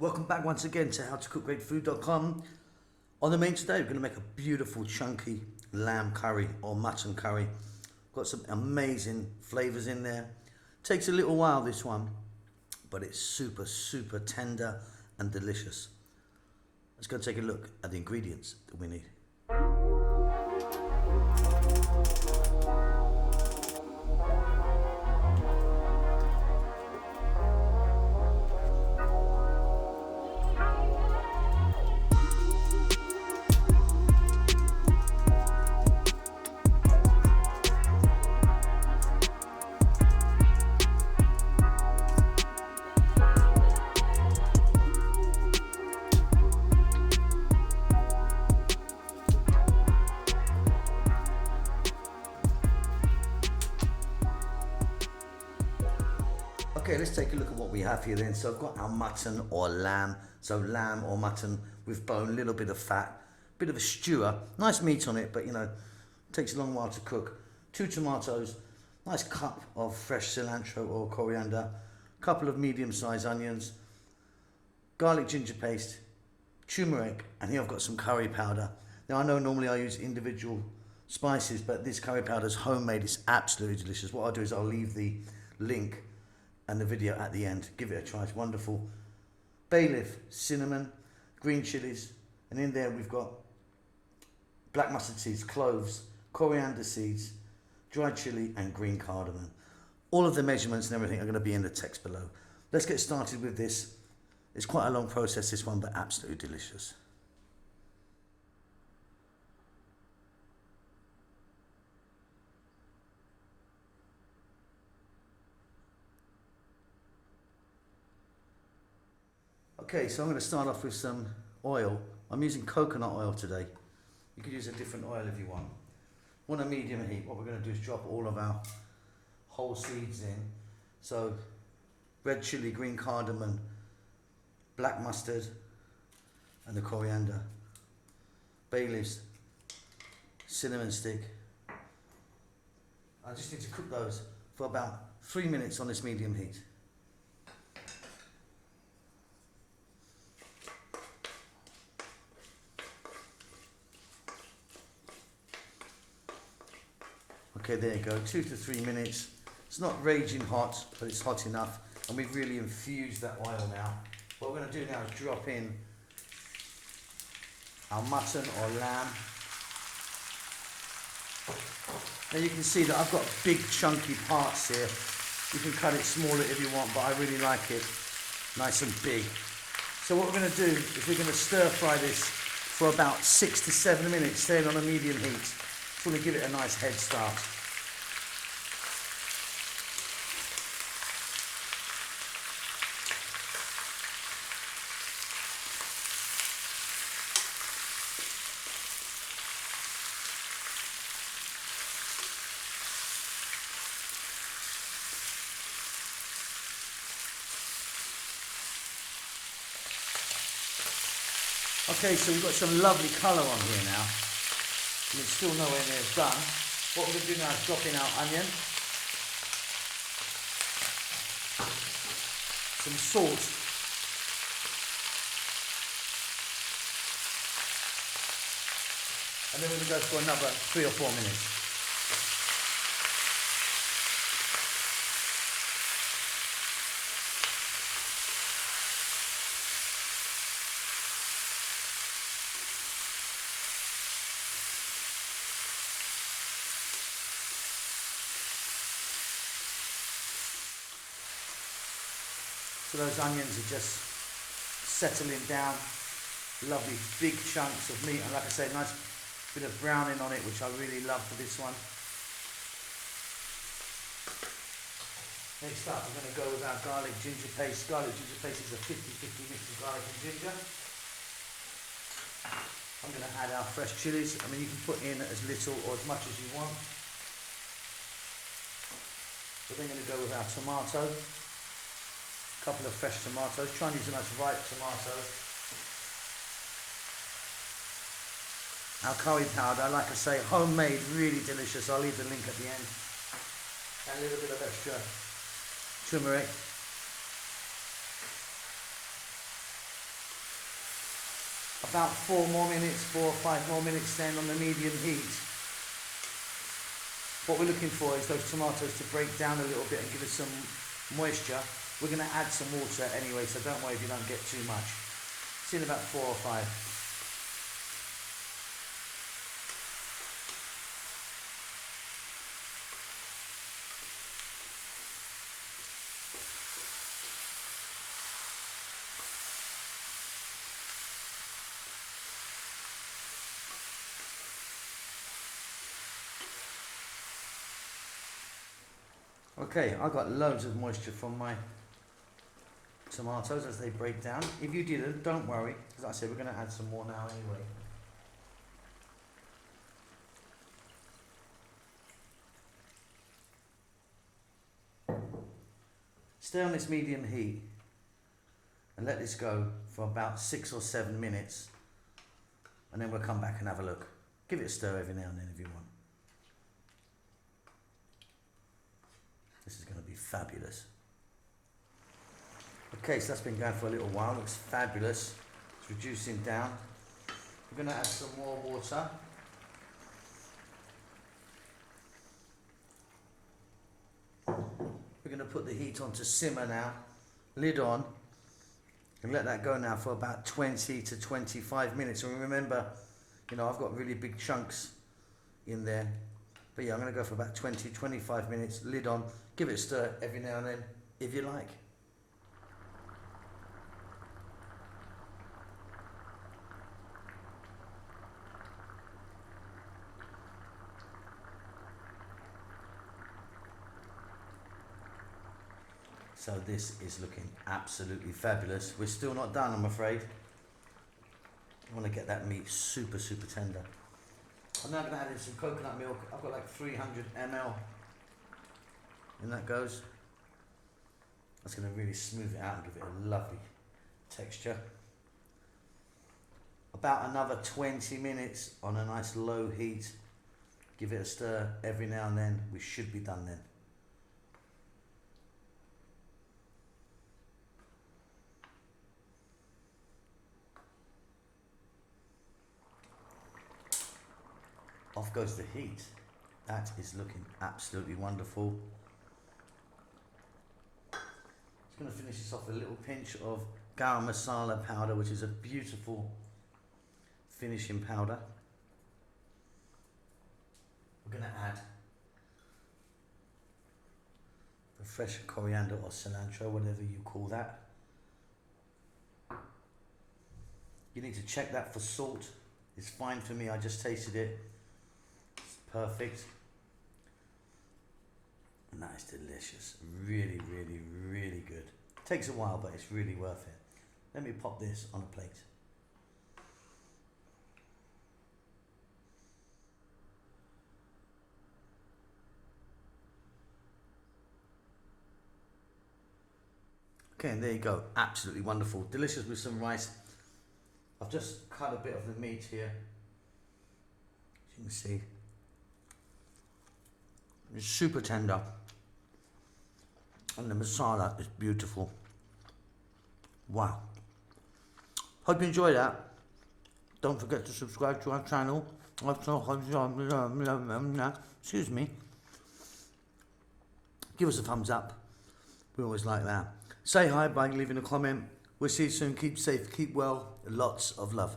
Welcome back once again to howtocookgreatfood.com. On the menu today, we're going to make a beautiful chunky lamb curry or mutton curry. Got some amazing flavors in there. Takes a little while, this one, but it's super tender and delicious. Let's go take a look at the ingredients that we need. Okay, let's take a look at what we have here then. So I've got our mutton or lamb. So lamb or mutton with bone, little bit of fat, bit of a stewer. Nice meat on it, but you know, takes a long while to cook. 2 tomatoes, nice cup of fresh cilantro or coriander, couple of medium-sized onions, garlic ginger paste, turmeric, and here I've got some curry powder. Now I know normally I use individual spices, but this curry powder is homemade. It's absolutely delicious. What I'll do is I'll leave the link and the video at the end. Give it a try, it's wonderful. Bay leaf, cinnamon, green chilies, and in there we've got black mustard seeds, cloves, coriander seeds, dried chili, and green cardamom. All of the measurements and everything are going to be in the text below. Let's get started with this. It's quite a long process, this one, but absolutely delicious. Okay, so I'm going to start off with some oil. I'm using coconut oil today. You could use a different oil if you want. On a medium heat, what we're going to do is drop all of our whole seeds in. So red chili, green cardamom, black mustard, and the coriander. Bay leaves, cinnamon stick. I just need to cook those for about 3 minutes on this medium heat. Okay, there you go, 2 to 3 minutes. It's not raging hot, but it's hot enough. And we've really infused that oil now. What we're going to do now is drop in our mutton or lamb. Now you can see that I've got big chunky parts here. You can cut it smaller if you want, but I really like it nice and big. So what we're going to do is we're going to stir fry this for about 6 to 7 minutes, staying on a medium heat. Just want to give it a nice head start. Okay, so we've got some lovely colour on here now. And it's still nowhere near done. What we're going to do now is drop in our onion, some salt, and then we're going to go for another 3 or 4 minutes. So those onions are just settling down, lovely big chunks of meat, and like I say, nice bit of browning on it, which I really love for this one. Next up, we're going to go with our garlic ginger paste. Garlic ginger paste is a 50-50 mix of garlic and ginger. I'm going to add our fresh chilies. I mean, you can put in as little or as much as you want. We're then going to go with our tomato. Couple of fresh tomatoes. Try and use a nice ripe tomato. Our curry powder, like I say, homemade, really delicious. I'll leave the link at the end. And a little bit of extra turmeric. About 4 more minutes, 4 or 5 more minutes then on the medium heat. What we're looking for is those tomatoes to break down a little bit and give us some moisture. We're going to add some water anyway, so don't worry if you don't get too much. It's in about 4 or 5. Okay, I got loads of moisture from my tomatoes as they break down. If you didn't, don't worry, because like I said, we're going to add some more now anyway. Stay on this medium heat and let this go for about 6 or 7 minutes, and then we'll come back and have a look. Give it a stir every now and then if you want. This is going to be fabulous. Okay, so that's been going for a little while. Looks fabulous. It's reducing down. We're going to add some more water. We're going to put the heat on to simmer now. Lid on. And let that go now for about 20 to 25 minutes. And remember, you know, I've got really big chunks in there. But yeah, I'm going to go for about 20, 25 minutes, lid on, give it a stir every now and then, if you like. So this is looking absolutely fabulous. We're still not done, I'm afraid. I want to get that meat super, super tender. I'm now going to add in some coconut milk. I've got like 300 ml. And that goes. That's going to really smooth it out and give it a lovely texture. About another 20 minutes on a nice low heat. Give it a stir every now and then. We should be done then. Off goes the heat. That is looking absolutely wonderful. Just going to finish this off with a little pinch of garam masala powder, which is a beautiful finishing powder. We're going to add the fresh coriander or cilantro, whatever you call that. You need to check that for salt. It's fine for me, I just tasted it. Perfect. And that is delicious. Really, really, really good. Takes a while, but it's really worth it. Let me pop this on a plate. Okay, and there you go. Absolutely wonderful. Delicious with some rice. I've just cut a bit of the meat here. As you can see. It's super tender, and the masala is beautiful. Wow. Hope you enjoyed that. Don't forget to subscribe to our channel. Excuse me. Give us a thumbs up. We always like that. Say hi by leaving a comment. We'll see you soon. Keep safe, keep well. Lots of love.